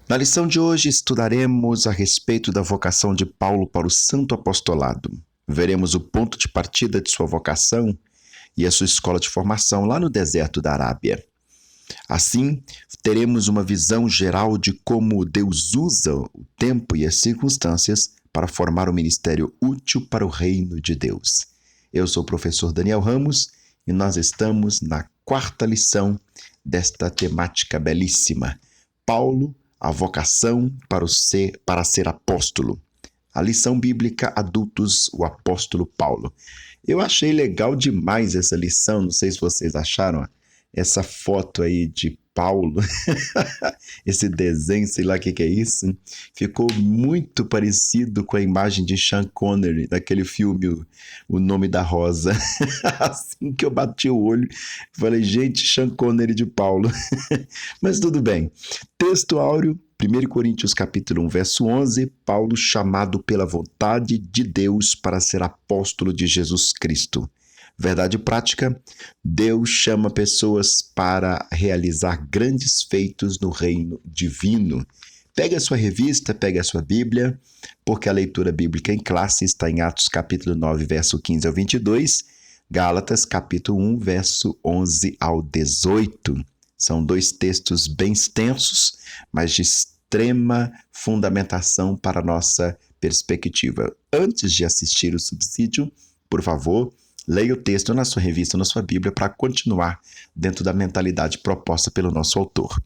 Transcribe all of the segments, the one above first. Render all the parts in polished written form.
Na lição de hoje estudaremos a respeito da vocação de Paulo para o santo apostolado. Veremos o ponto de partida de sua vocação e a sua escola de formação lá no deserto da Arábia. Assim, teremos uma visão geral de como Deus usa o tempo e as circunstâncias para formar um ministério útil para o reino de Deus. Eu sou o professor Daniel Ramos e nós estamos na quarta lição desta temática belíssima. Paulo, a vocação para ser apóstolo. A lição bíblica Adultos, o apóstolo Paulo. Eu achei legal demais essa lição, não sei se vocês acharam, essa foto aí de Paulo, esse desenho, sei lá o que é isso, ficou muito parecido com a imagem de Sean Connery, daquele filme O Nome da Rosa. Assim que eu bati o olho, falei, gente, Sean Connery de Paulo. Mas tudo bem. Texto áureo, 1 Coríntios capítulo 1, verso 11, Paulo chamado pela vontade de Deus para ser apóstolo de Jesus Cristo. Verdade prática, Deus chama pessoas para realizar grandes feitos no reino divino. Pegue a sua revista, pegue a sua Bíblia, porque a leitura bíblica em classe está em Atos capítulo 9, verso 15 ao 22, Gálatas capítulo 1, verso 11 ao 18. São dois textos bem extensos, mas de extrema fundamentação para a nossa perspectiva. Antes de assistir o subsídio, por favor, leia o texto na sua revista, na sua Bíblia, para continuar dentro da mentalidade proposta pelo nosso autor.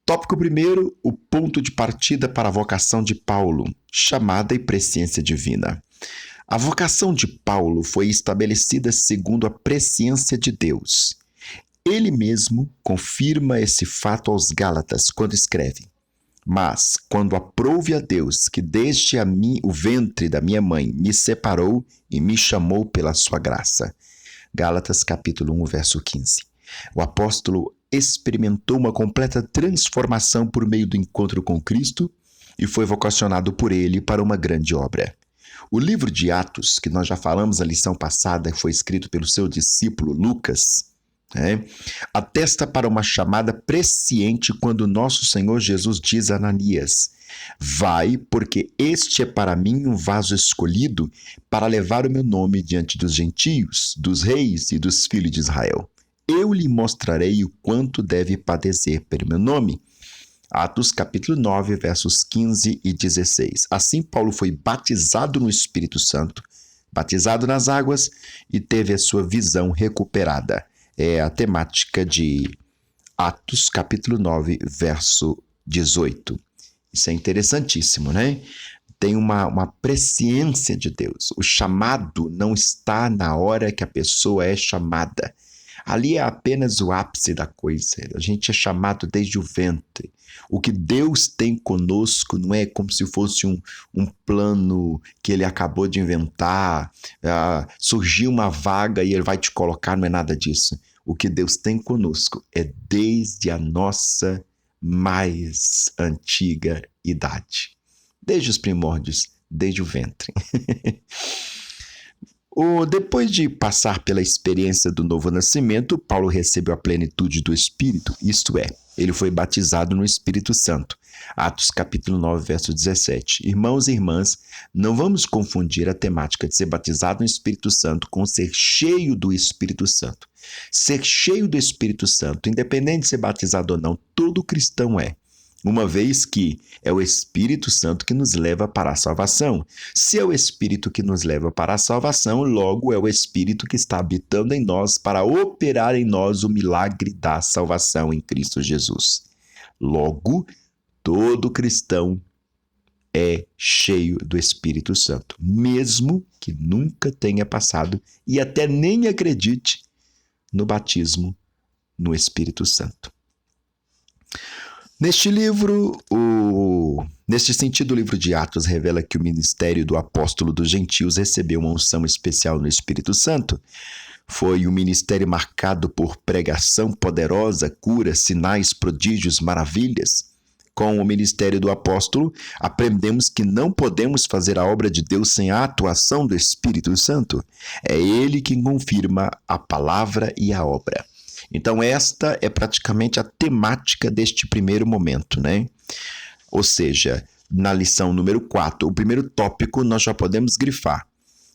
Tópico primeiro, o ponto de partida para a vocação de Paulo, chamada e presciência divina. A vocação de Paulo foi estabelecida segundo a presciência de Deus. Ele mesmo confirma esse fato aos Gálatas quando escreve: mas, quando aprouve a Deus, que desde o ventre da minha mãe me separou e me chamou pela sua graça. Gálatas capítulo 1, verso 15. O apóstolo experimentou uma completa transformação por meio do encontro com Cristo e foi vocacionado por ele para uma grande obra. O livro de Atos, que nós já falamos na lição passada, foi escrito pelo seu discípulo Lucas, atesta para uma chamada presciente quando nosso Senhor Jesus diz a Ananias: vai, porque este é para mim um vaso escolhido para levar o meu nome diante dos gentios, dos reis e dos filhos de Israel. Eu lhe mostrarei o quanto deve padecer pelo meu nome. Atos capítulo 9, versos 15 e 16. Assim Paulo foi batizado no Espírito Santo, batizado nas águas e teve a sua visão recuperada. É a temática de Atos, capítulo 9, verso 18. Isso é interessantíssimo, né? Tem uma presciência de Deus. O chamado não está na hora que a pessoa é chamada. Ali é apenas o ápice da coisa. A gente é chamado desde o ventre. O que Deus tem conosco não é como se fosse um plano que ele acabou de inventar, surgiu uma vaga e ele vai te colocar, não é nada disso. O que Deus tem conosco é desde a nossa mais antiga idade. Desde os primórdios, desde o ventre. Depois de passar pela experiência do novo nascimento, Paulo recebeu a plenitude do Espírito, isto é, ele foi batizado no Espírito Santo. Atos capítulo 9, verso 17. Irmãos e irmãs, não vamos confundir a temática de ser batizado no Espírito Santo com ser cheio do Espírito Santo. Ser cheio do Espírito Santo, independente de ser batizado ou não, todo cristão é. Uma vez que é o Espírito Santo que nos leva para a salvação. Se é o Espírito que nos leva para a salvação, logo é o Espírito que está habitando em nós para operar em nós o milagre da salvação em Cristo Jesus. Logo, todo cristão é cheio do Espírito Santo, mesmo que nunca tenha passado e até nem acredite no batismo no Espírito Santo. Neste sentido, o livro de Atos revela que o ministério do apóstolo dos gentios recebeu uma unção especial no Espírito Santo. Foi um ministério marcado por pregação poderosa, curas, sinais, prodígios, maravilhas. Com o ministério do apóstolo, aprendemos que não podemos fazer a obra de Deus sem a atuação do Espírito Santo. É ele quem confirma a palavra e a obra. Então, esta é praticamente a temática deste primeiro momento, né? Ou seja, na lição número 4, o primeiro tópico nós já podemos grifar.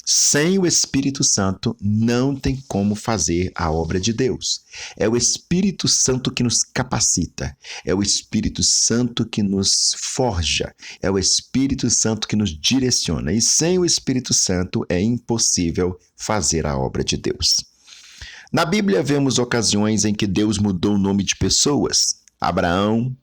Sem o Espírito Santo, não tem como fazer a obra de Deus. É o Espírito Santo que nos capacita, é o Espírito Santo que nos forja, é o Espírito Santo que nos direciona. E sem o Espírito Santo é impossível fazer a obra de Deus. Na Bíblia vemos ocasiões em que Deus mudou o nome de pessoas. Abrão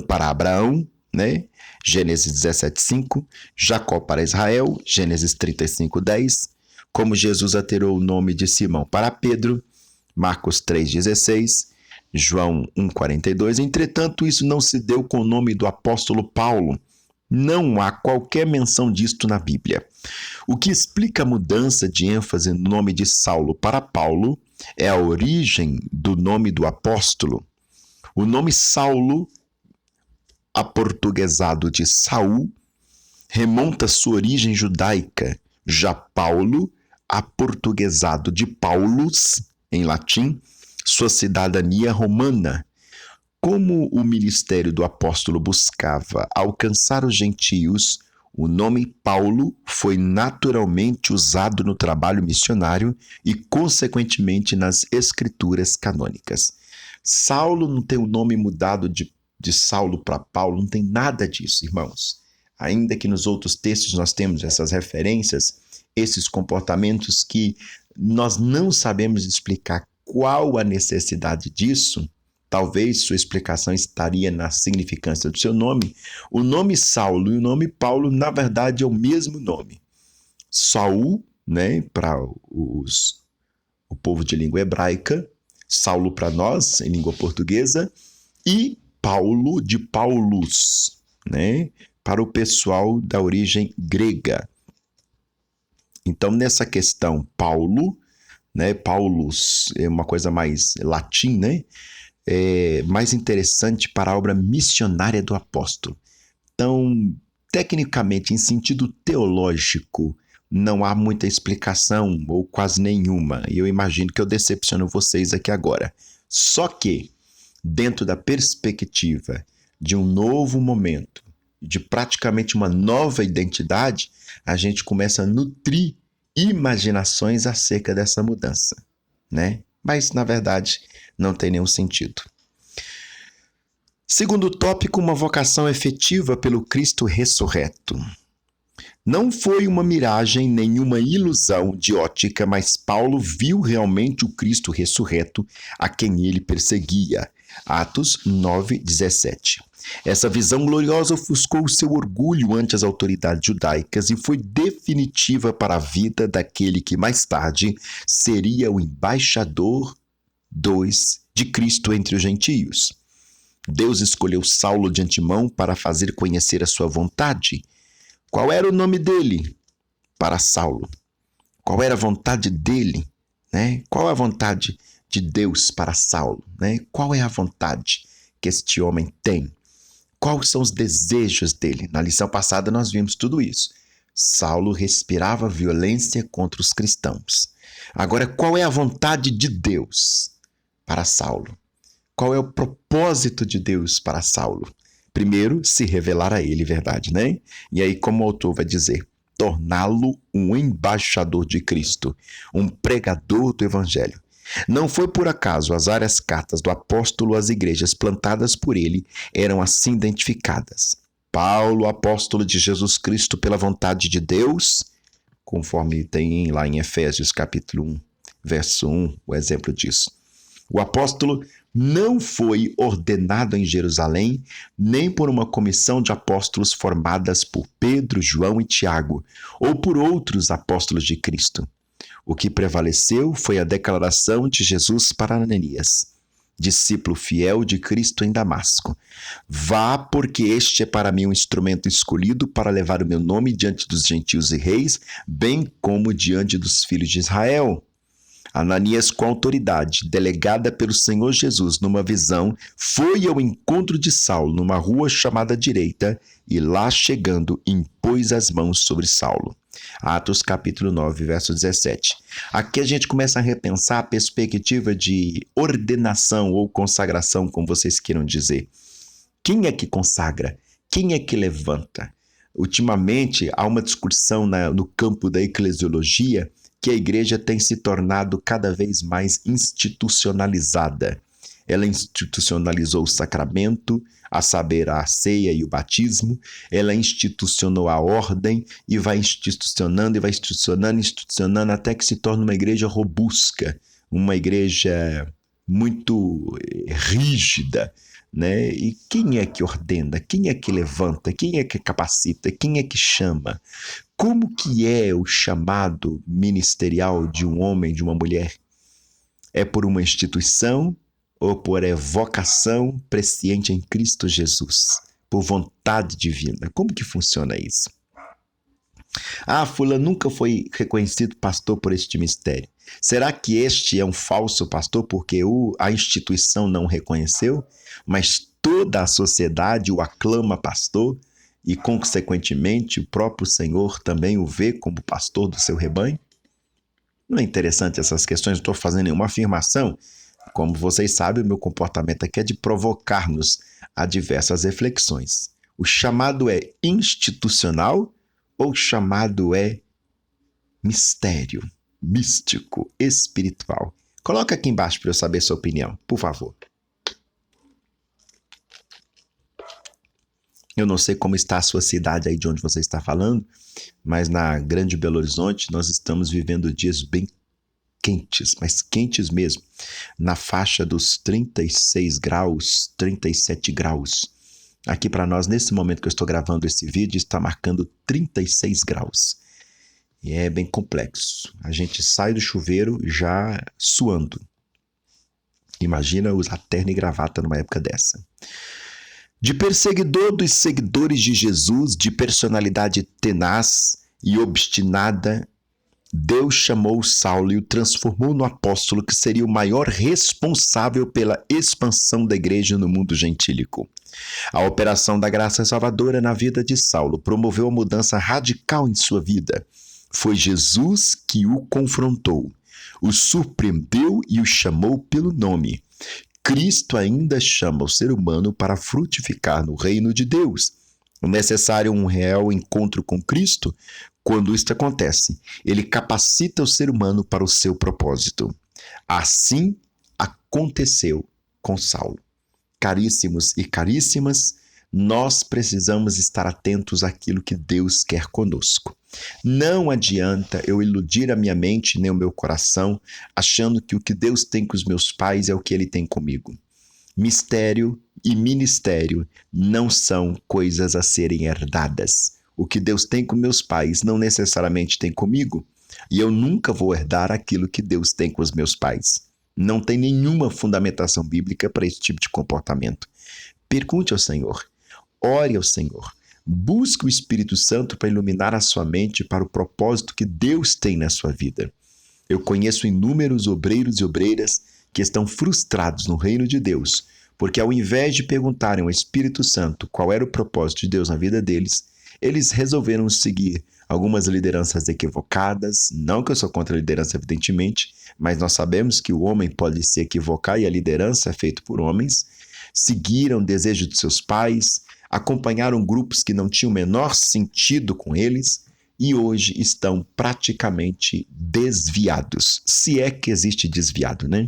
para Abraão, né? Gênesis 17:5, Jacó para Israel, Gênesis 35:10, como Jesus alterou o nome de Simão para Pedro, Marcos 3:16, João 1:42. Entretanto, isso não se deu com o nome do apóstolo Paulo. Não há qualquer menção disto na Bíblia. O que explica a mudança de ênfase no nome de Saulo para Paulo é a origem do nome do apóstolo. O nome Saulo, aportuguesado de Saul, remonta sua origem judaica. Já Paulo, aportuguesado de Paulus, em latim, sua cidadania romana. Como o ministério do apóstolo buscava alcançar os gentios, o nome Paulo foi naturalmente usado no trabalho missionário e, consequentemente, nas escrituras canônicas. Saulo não tem o nome mudado de Saulo para Paulo, não tem nada disso, irmãos. Ainda que nos outros textos nós temos essas referências, esses comportamentos que nós não sabemos explicar qual a necessidade disso, talvez sua explicação estaria na significância do seu nome. O nome Saulo e o nome Paulo, na verdade, é o mesmo nome. Saul, né, para o povo de língua hebraica, Saulo para nós, em língua portuguesa, e Paulo de Paulus, né, para o pessoal da origem grega. Então, nessa questão, Paulo, né, Paulus é uma coisa mais latim, né, mais interessante para a obra missionária do apóstolo. Então, tecnicamente, em sentido teológico, não há muita explicação, ou quase nenhuma, e eu imagino que eu decepciono vocês aqui agora. Só que, dentro da perspectiva de um novo momento, de praticamente uma nova identidade, a gente começa a nutrir imaginações acerca dessa mudança, né? Mas, na verdade, não tem nenhum sentido. Segundo tópico, uma vocação efetiva pelo Cristo ressurreto. Não foi uma miragem, nenhuma ilusão de ótica, mas Paulo viu realmente o Cristo ressurreto a quem ele perseguia. Atos 9:17. Essa visão gloriosa ofuscou o seu orgulho ante as autoridades judaicas e foi definitiva para a vida daquele que mais tarde seria o embaixador de Cristo entre os gentios. Deus escolheu Saulo de antemão para fazer conhecer a sua vontade. Qual era o nome dele? Para Saulo. Qual era a vontade dele? Né? Qual é a vontade de Deus para Saulo? Né? Qual é a vontade que este homem tem? Quais são os desejos dele? Na lição passada nós vimos tudo isso. Saulo respirava violência contra os cristãos. Agora, qual é a vontade de Deus para Saulo? Qual é o propósito de Deus para Saulo? Primeiro, se revelar a ele, verdade, né? E aí, como o autor vai dizer, torná-lo um embaixador de Cristo, um pregador do Evangelho. Não foi por acaso as várias cartas do apóstolo às igrejas plantadas por ele eram assim identificadas. Paulo, apóstolo de Jesus Cristo pela vontade de Deus, conforme tem lá em Efésios capítulo 1, verso 1, o exemplo disso. O apóstolo não foi ordenado em Jerusalém, nem por uma comissão de apóstolos formadas por Pedro, João e Tiago, ou por outros apóstolos de Cristo. O que prevaleceu foi a declaração de Jesus para Ananias, discípulo fiel de Cristo em Damasco. Vá, porque este é para mim um instrumento escolhido para levar o meu nome diante dos gentios e reis, bem como diante dos filhos de Israel. Ananias, com autoridade, delegada pelo Senhor Jesus numa visão, foi ao encontro de Saulo numa rua chamada Direita e lá chegando impôs as mãos sobre Saulo. Atos capítulo 9, verso 17. Aqui a gente começa a repensar a perspectiva de ordenação ou consagração, como vocês queiram dizer. Quem é que consagra? Quem é que levanta? Ultimamente, há uma discussão no campo da eclesiologia que a igreja tem se tornado cada vez mais institucionalizada. Ela institucionalizou o sacramento, a saber, a ceia e o batismo. Ela institucionou a ordem e vai institucionando, institucionando, até que se torna uma igreja robusta, uma igreja muito rígida, né? E quem é que ordena? Quem é que levanta? Quem é que capacita? Quem é que chama? Como que é o chamado ministerial de um homem, de uma mulher? É por uma instituição ou por vocação presciente em Cristo Jesus? Por vontade divina? Como que funciona isso? Fulano nunca foi reconhecido pastor por este mistério. Será que este é um falso pastor porque a instituição não o reconheceu, mas toda a sociedade o aclama pastor e, consequentemente, o próprio Senhor também o vê como pastor do seu rebanho? Não é interessante essas questões? Não estou fazendo nenhuma afirmação. Como vocês sabem, o meu comportamento aqui é de provocar-nos a diversas reflexões. O chamado é institucional ou o chamado é mistério, místico, espiritual? Coloca aqui embaixo para eu saber sua opinião, por favor. Eu não sei como está a sua cidade aí de onde você está falando, mas na Grande Belo Horizonte nós estamos vivendo dias bem quentes, mas quentes mesmo, na faixa dos 36 graus, 37 graus. Aqui para nós, nesse momento que eu estou gravando esse vídeo, está marcando 36 graus. E é bem complexo. A gente sai do chuveiro já suando. Imagina usar terno e gravata numa época dessa. De perseguidor dos seguidores de Jesus, de personalidade tenaz e obstinada, Deus chamou Saulo e o transformou no apóstolo que seria o maior responsável pela expansão da igreja no mundo gentílico. A operação da graça salvadora na vida de Saulo promoveu uma mudança radical em sua vida. Foi Jesus que o confrontou, o surpreendeu e o chamou pelo nome. Cristo ainda chama o ser humano para frutificar no reino de Deus. É necessário um real encontro com Cristo. Quando isto acontece, ele capacita o ser humano para o seu propósito. Assim aconteceu com Saulo. Caríssimos e caríssimas, nós precisamos estar atentos àquilo que Deus quer conosco. Não adianta eu iludir a minha mente nem o meu coração, achando que o que Deus tem com os meus pais é o que Ele tem comigo. Mistério e ministério não são coisas a serem herdadas. O que Deus tem com meus pais não necessariamente tem comigo, e eu nunca vou herdar aquilo que Deus tem com os meus pais. Não tem nenhuma fundamentação bíblica para esse tipo de comportamento. Pergunte ao Senhor, ore ao Senhor, busque o Espírito Santo para iluminar a sua mente para o propósito que Deus tem na sua vida. Eu conheço inúmeros obreiros e obreiras que estão frustrados no reino de Deus, porque ao invés de perguntarem ao Espírito Santo qual era o propósito de Deus na vida deles, eles resolveram seguir algumas lideranças equivocadas. Não que eu sou contra a liderança, evidentemente, mas nós sabemos que o homem pode se equivocar e a liderança é feita por homens. Seguiram o desejo de seus pais, acompanharam grupos que não tinham o menor sentido com eles e hoje estão praticamente desviados. Se é que existe desviado, né?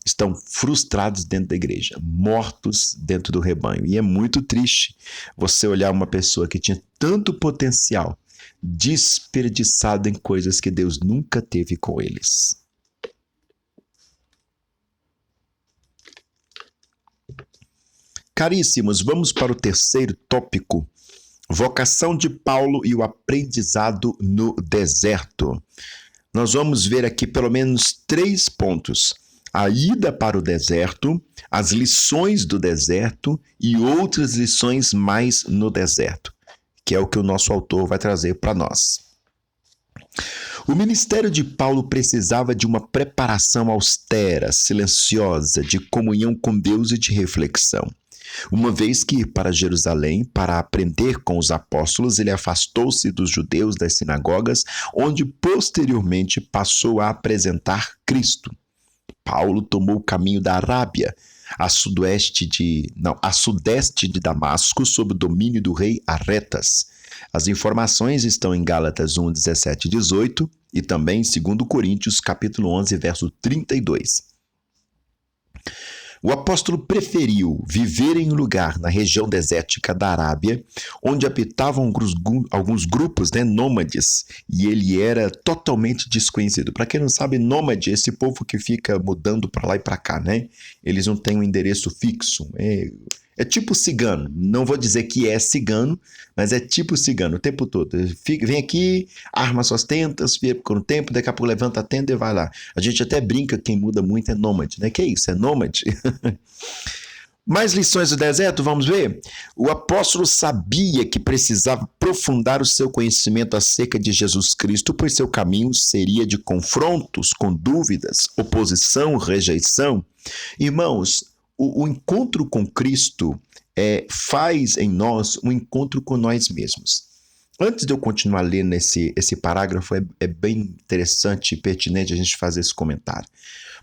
Estão frustrados dentro da igreja, mortos dentro do rebanho. E é muito triste você olhar uma pessoa que tinha tanto potencial desperdiçado em coisas que Deus nunca teve com eles. Caríssimos, vamos para o terceiro tópico. Vocação de Paulo e o aprendizado no deserto. Nós vamos ver aqui pelo menos 3 pontos. A ida para o deserto, as lições do deserto e outras lições mais no deserto, que é o que o nosso autor vai trazer para nós. O ministério de Paulo precisava de uma preparação austera, silenciosa, de comunhão com Deus e de reflexão. Uma vez que, para Jerusalém, para aprender com os apóstolos, ele afastou-se dos judeus das sinagogas, onde posteriormente passou a apresentar Cristo. Paulo tomou o caminho da Arábia, a sudeste de Damasco, sob o domínio do rei Aretas. As informações estão em Gálatas 1, 17 e 18 e também em 2 Coríntios, capítulo 11, verso 32. O apóstolo preferiu viver em um lugar na região desértica da Arábia, onde habitavam alguns grupos, nômades, e ele era totalmente desconhecido. Para quem não sabe, nômade é esse povo que fica mudando para lá e para cá, Eles não têm um endereço fixo. É tipo cigano. Não vou dizer que é cigano, mas é tipo cigano o tempo todo. Vem aqui, arma suas tendas, fica por um tempo, daqui a pouco levanta a tenda e vai lá. A gente até brinca, quem muda muito é nômade, Que é isso? É nômade? Mais lições do deserto, vamos ver? O apóstolo sabia que precisava aprofundar o seu conhecimento acerca de Jesus Cristo, pois seu caminho seria de confrontos com dúvidas, oposição, rejeição. Irmãos, o encontro com Cristo faz em nós um encontro com nós mesmos. Antes de eu continuar lendo esse parágrafo, é bem interessante e pertinente a gente fazer esse comentário.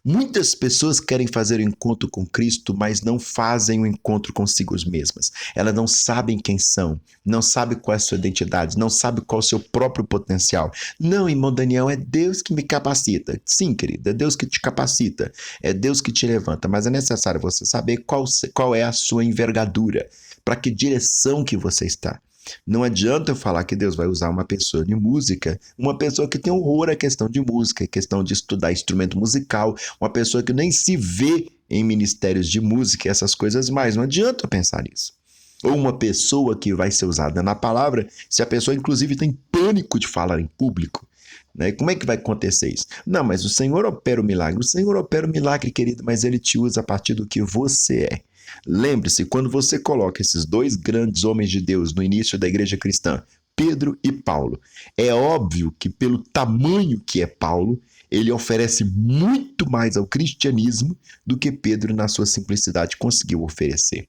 Muitas pessoas querem fazer o encontro com Cristo, mas não fazem o encontro consigo mesmas. Elas não sabem quem são, não sabem qual é a sua identidade, não sabem qual é o seu próprio potencial. Não, irmão Daniel, é Deus que me capacita. Sim, querido, é Deus que te capacita, é Deus que te levanta, mas é necessário você saber qual é a sua envergadura, para que direção que você está. Não adianta eu falar que Deus vai usar uma pessoa de música, uma pessoa que tem horror à questão de música, questão de estudar instrumento musical, uma pessoa que nem se vê em ministérios de música e essas coisas mais. Não adianta eu pensar nisso. Ou uma pessoa que vai ser usada na palavra, se a pessoa inclusive tem pânico de falar em público. Como é que vai acontecer isso? Não, mas o Senhor opera o milagre. O Senhor opera o milagre, querido, mas Ele te usa a partir do que você é. Lembre-se, quando você coloca esses dois grandes homens de Deus no início da igreja cristã, Pedro e Paulo, é óbvio que pelo tamanho que é Paulo, ele oferece muito mais ao cristianismo do que Pedro, na sua simplicidade, conseguiu oferecer.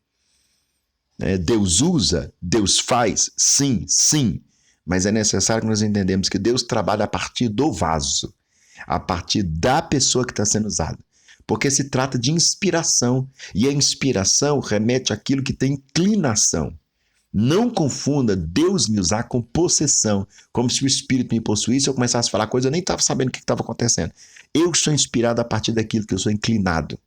Deus usa, Deus faz, sim, mas é necessário que nós entendamos que Deus trabalha a partir do vaso, a partir da pessoa que está sendo usada. Porque se trata de inspiração, e a inspiração remete àquilo que tem inclinação. Não confunda Deus me usar com possessão, como se o Espírito me possuísse e eu começasse a falar coisa, eu nem estava sabendo o que estava acontecendo. Eu sou inspirado a partir daquilo que eu sou inclinado.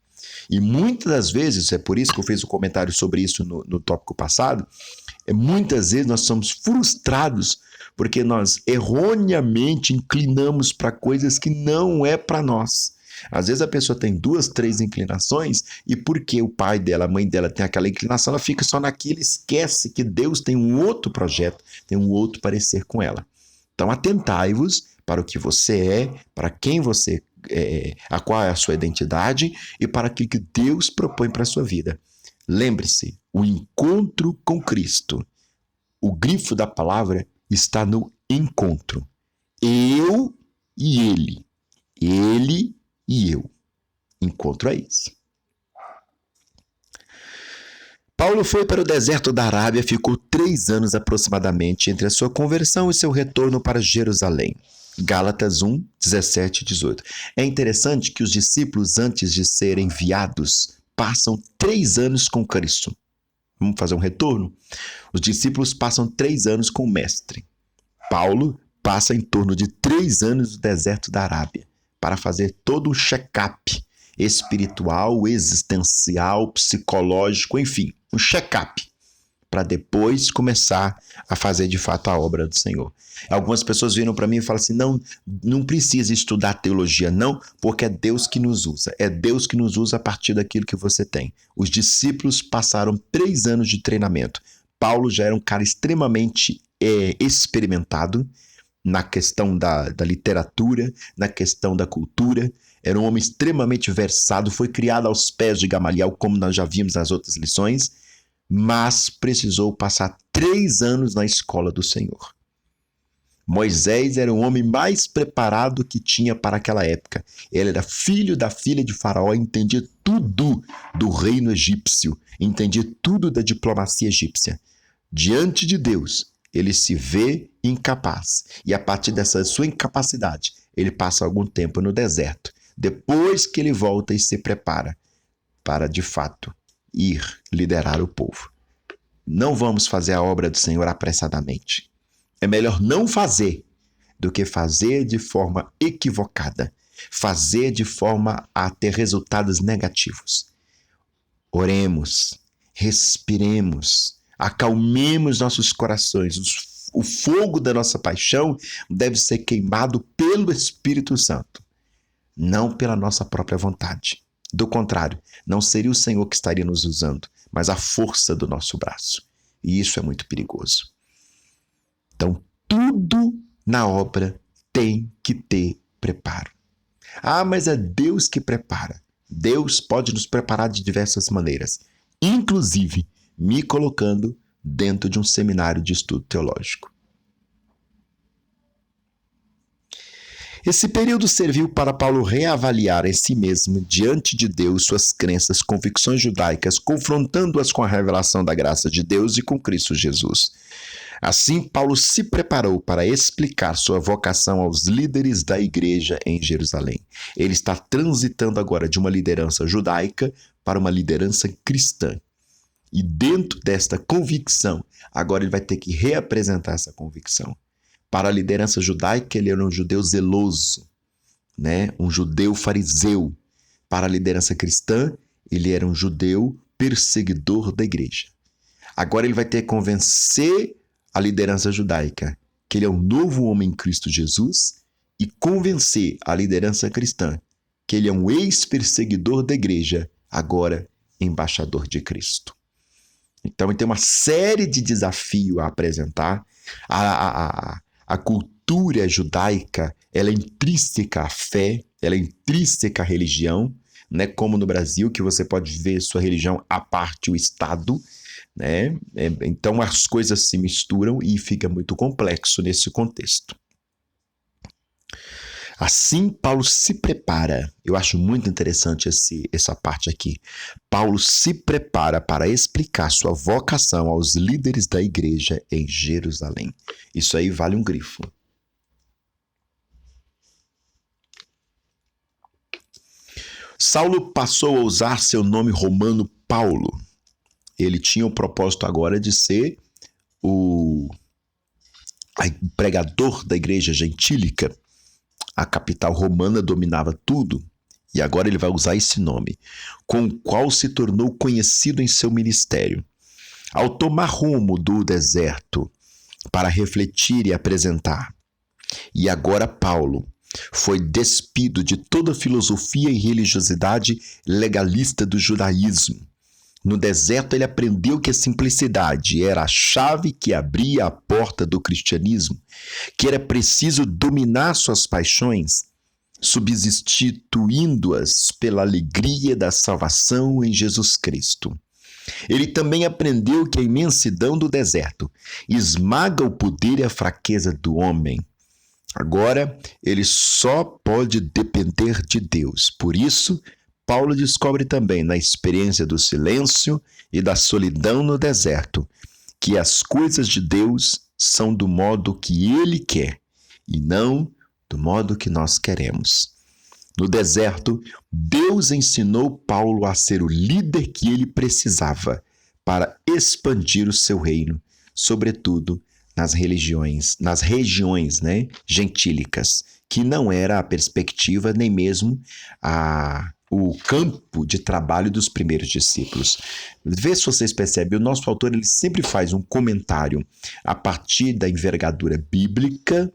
E muitas das vezes, é por isso que eu fiz um comentário sobre isso no tópico passado, muitas vezes nós somos frustrados porque nós erroneamente inclinamos para coisas que não é para nós. Às vezes a pessoa tem 2, 3 inclinações e porque o pai dela, a mãe dela tem aquela inclinação, ela fica só naquilo, esquece que Deus tem um outro projeto, tem um outro parecer com ela. Então atentai-vos para o que você é, para quem você é, qual é a sua identidade e para aquilo que Deus propõe para a sua vida. Lembre-se, o encontro com Cristo, o grifo da palavra está no encontro. Eu e Ele. Ele e eu. Encontro é isso. Paulo foi para o deserto da Arábia, ficou 3 anos aproximadamente entre a sua conversão e seu retorno para Jerusalém. Gálatas 1, 17 e 18. É interessante que os discípulos, antes de serem enviados, passam 3 anos com Cristo. Vamos fazer um retorno? Os discípulos passam 3 anos com o Mestre. Paulo passa em torno de 3 anos no deserto da Arábia para fazer todo um check-up espiritual, existencial, psicológico, enfim, um check-up, para depois começar a fazer de fato a obra do Senhor. Algumas pessoas viram para mim e falam assim, não precisa estudar teologia não, porque é Deus que nos usa. É Deus que nos usa a partir daquilo que você tem. Os discípulos passaram 3 anos de treinamento. Paulo já era um cara extremamente experimentado na questão da literatura, na questão da cultura. Era um homem extremamente versado, foi criado aos pés de Gamaliel, como nós já vimos nas outras lições, mas precisou passar 3 anos na escola do Senhor. Moisés era o homem mais preparado que tinha para aquela época. Ele era filho da filha de Faraó, entendia tudo do reino egípcio, entendia tudo da diplomacia egípcia. Diante de Deus, ele se vê incapaz. E a partir dessa sua incapacidade, ele passa algum tempo no deserto. Depois que ele volta e se prepara, para, de fato, ir liderar o povo. Não vamos fazer a obra do Senhor apressadamente. É melhor não fazer do que fazer de forma equivocada, fazer de forma a ter resultados negativos. Oremos, respiremos, acalmemos nossos corações. O fogo da nossa paixão deve ser queimado pelo Espírito Santo, não pela nossa própria vontade. Do contrário, não seria o Senhor que estaria nos usando, mas a força do nosso braço. E isso é muito perigoso. Então, tudo na obra tem que ter preparo. Ah, mas é Deus que prepara. Deus pode nos preparar de diversas maneiras, inclusive me colocando dentro de um seminário de estudo teológico. Esse período serviu para Paulo reavaliar em si mesmo, diante de Deus, suas crenças, convicções judaicas, confrontando-as com a revelação da graça de Deus e com Cristo Jesus. Assim, Paulo se preparou para explicar sua vocação aos líderes da igreja em Jerusalém. Ele está transitando agora de uma liderança judaica para uma liderança cristã. E dentro desta convicção, agora ele vai ter que reapresentar essa convicção. Para a liderança judaica, ele era um judeu zeloso, né? Um judeu fariseu. Para a liderança cristã, ele era um judeu perseguidor da igreja. Agora ele vai ter que convencer a liderança judaica que ele é um novo homem em Cristo Jesus e convencer a liderança cristã que ele é um ex-perseguidor da igreja, agora embaixador de Cristo. Então ele tem uma série de desafios a apresentar. A cultura judaica, ela é intrínseca à fé, ela é intrínseca à religião, né? Como no Brasil, que você pode ver sua religião à parte o Estado, né? Então as coisas se misturam e fica muito complexo nesse contexto. Assim, Paulo se prepara. Eu acho muito interessante essa parte aqui. Paulo se prepara para explicar sua vocação aos líderes da igreja em Jerusalém. Isso aí vale um grifo. Saulo passou a usar seu nome romano Paulo. Ele tinha o propósito agora de ser o pregador da igreja gentílica. A capital romana dominava tudo, e agora ele vai usar esse nome, com o qual se tornou conhecido em seu ministério. Ao tomar rumo do deserto para refletir e apresentar, e agora Paulo foi despido de toda filosofia e religiosidade legalista do judaísmo. No deserto ele aprendeu que a simplicidade era a chave que abria a porta do cristianismo, que era preciso dominar suas paixões, substituindo-as pela alegria da salvação em Jesus Cristo. Ele também aprendeu que a imensidão do deserto esmaga o poder e a fraqueza do homem. Agora, ele só pode depender de Deus. Por isso, Paulo descobre também na experiência do silêncio e da solidão no deserto que as coisas de Deus são do modo que Ele quer e não do modo que nós queremos. No deserto, Deus ensinou Paulo a ser o líder que ele precisava para expandir o seu reino, sobretudo nas regiões, né, gentílicas, que não era a perspectiva nem mesmo o campo de trabalho dos primeiros discípulos. Vê se vocês percebem, o nosso autor ele sempre faz um comentário a partir da envergadura bíblica,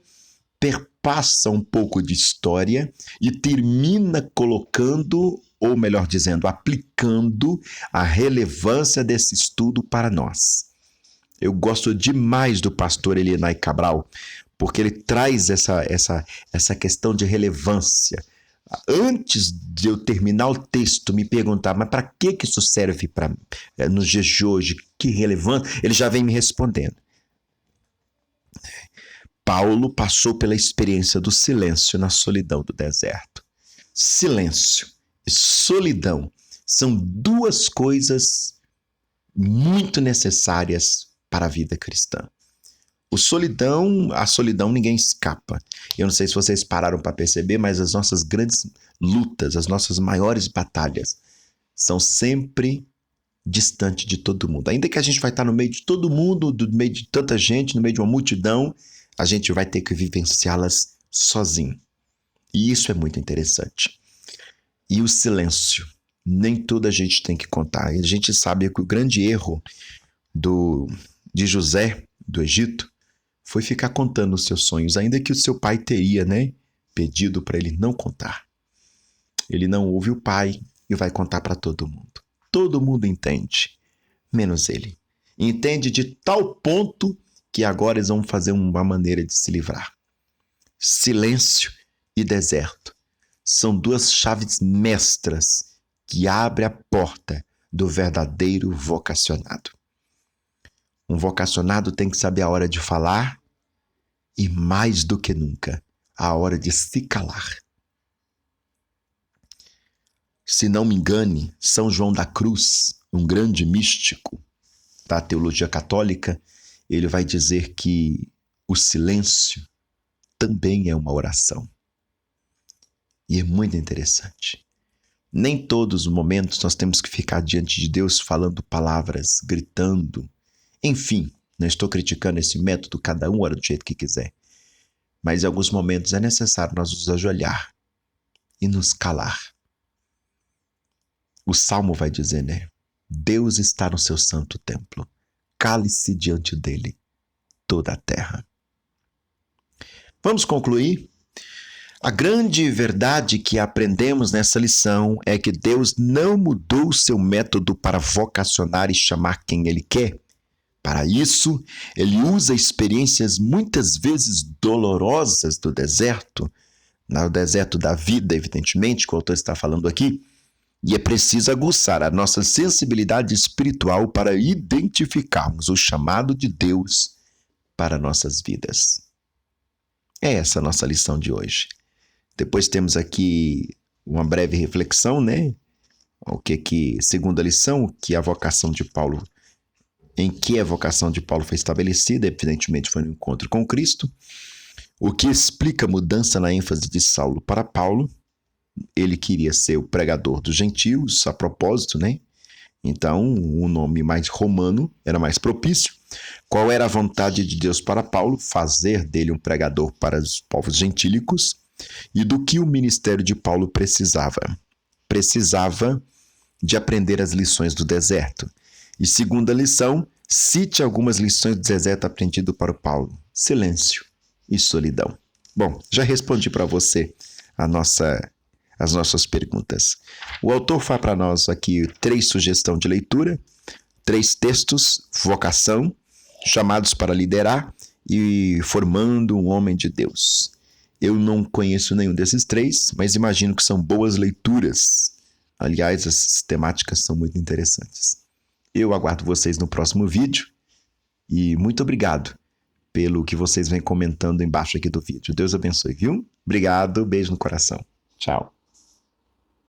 perpassa um pouco de história e termina colocando, ou melhor dizendo, aplicando a relevância desse estudo para nós. Eu gosto demais do pastor Elienay Cabral, porque ele traz essa questão de relevância. Antes de eu terminar o texto, me perguntar, mas para que isso serve nos dias de hoje? Que relevante? Ele já vem me respondendo. Paulo passou pela experiência do silêncio na solidão do deserto. Silêncio e solidão são duas coisas muito necessárias para a vida cristã. A solidão ninguém escapa. Eu não sei se vocês pararam para perceber, mas as nossas grandes lutas, as nossas maiores batalhas são sempre distantes de todo mundo. Ainda que a gente vai estar no meio de todo mundo, no meio de tanta gente, no meio de uma multidão, a gente vai ter que vivenciá-las sozinho. E isso é muito interessante. E o silêncio. Nem toda a gente tem que contar. E a gente sabe que o grande erro de José, do Egito, foi ficar contando os seus sonhos, ainda que o seu pai teria, pedido para ele não contar. Ele não ouve o pai e vai contar para todo mundo. Todo mundo entende, menos ele. Entende de tal ponto que agora eles vão fazer uma maneira de se livrar. Silêncio e deserto são duas chaves mestras que abrem a porta do verdadeiro vocacionado. Um vocacionado tem que saber a hora de falar e, mais do que nunca, a hora de se calar. Se não me engane, São João da Cruz, um grande místico da teologia católica, ele vai dizer que o silêncio também é uma oração. E é muito interessante. Nem todos os momentos nós temos que ficar diante de Deus falando palavras, gritando. Enfim, não estou criticando esse método, cada um ora do jeito que quiser. Mas em alguns momentos é necessário nós nos ajoelhar e nos calar. O Salmo vai dizer, Deus está no seu santo templo. Cale-se diante dele toda a terra. Vamos concluir? A grande verdade que aprendemos nessa lição é que Deus não mudou o seu método para vocacionar e chamar quem Ele quer. Para isso, Ele usa experiências muitas vezes dolorosas do deserto, no deserto da vida, evidentemente, que o autor está falando aqui, e é preciso aguçar a nossa sensibilidade espiritual para identificarmos o chamado de Deus para nossas vidas. É essa a nossa lição de hoje. Depois temos aqui uma breve reflexão, O que segunda lição, que a vocação de Paulo, em que a vocação de Paulo foi estabelecida, evidentemente foi no encontro com Cristo, o que explica a mudança na ênfase de Saulo para Paulo. Ele queria ser o pregador dos gentios, a propósito, Então, o nome mais romano era mais propício. Qual era a vontade de Deus para Paulo? Fazer dele um pregador para os povos gentílicos. E do que o ministério de Paulo precisava? Precisava de aprender as lições do deserto. E segunda lição, cite algumas lições do deserto aprendido para o Paulo. Silêncio e solidão. Bom, já respondi para você as nossas perguntas. O autor faz para nós aqui 3 sugestões de leitura, 3 textos, vocação, chamados para liderar e formando um homem de Deus. Eu não conheço nenhum desses 3, mas imagino que são boas leituras. Aliás, as temáticas são muito interessantes. Eu aguardo vocês no próximo vídeo e muito obrigado pelo que vocês vêm comentando embaixo aqui do vídeo. Deus abençoe, viu? Obrigado, beijo no coração. Tchau.